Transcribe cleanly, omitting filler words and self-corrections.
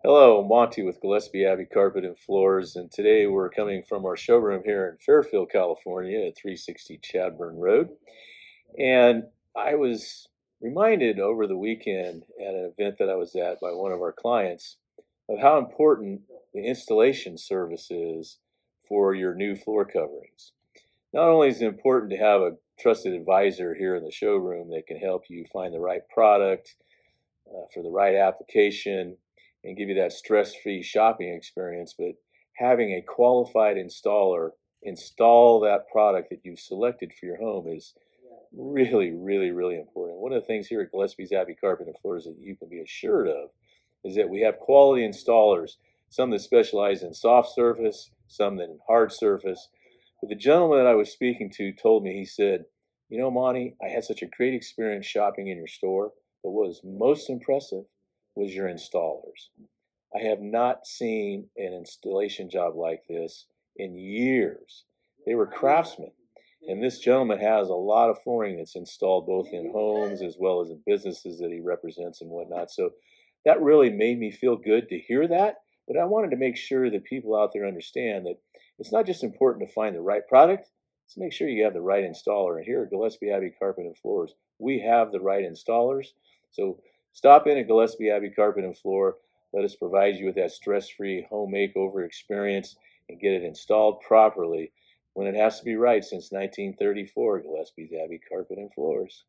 Hello, Monty with Gillespie, Abbey Carpet and Floors, and today we're coming from our showroom here in Fairfield, California at 360 Chadburn Road. And I was reminded over the weekend at an event that I was at by one of our clients of how important the installation service is for your new floor coverings. Not only is it important to have a trusted advisor here in the showroom that can help you find the right product for the right application and give you that stress-free shopping experience, but having a qualified installer install that product that you've selected for your home is really, really, really important. One of the things here at Gillespie's Abbey Carpet and Floors that you can be assured of is that we have quality installers, some that specialize in soft surface, some that in hard surface. But the gentleman that I was speaking to told me, he said, Monty, I had such a great experience shopping in your store, but what was most impressive was your installers. I have not seen an installation job like this in years. They were craftsmen. And this gentleman has a lot of flooring that's installed both in homes as well as in businesses that he represents and whatnot. So that really made me feel good to hear that. But I wanted to make sure that people out there understand that it's not just important to find the right product, let's make sure you have the right installer. And here at Gillespie Abbey Carpet and Floors, we have the right installers. So stop in at Gillespie Abbey Carpet and Floor. Let us provide you with that stress-free home makeover experience and get it installed properly when it has to be right since 1934, Gillespie's Abbey Carpet and Floors.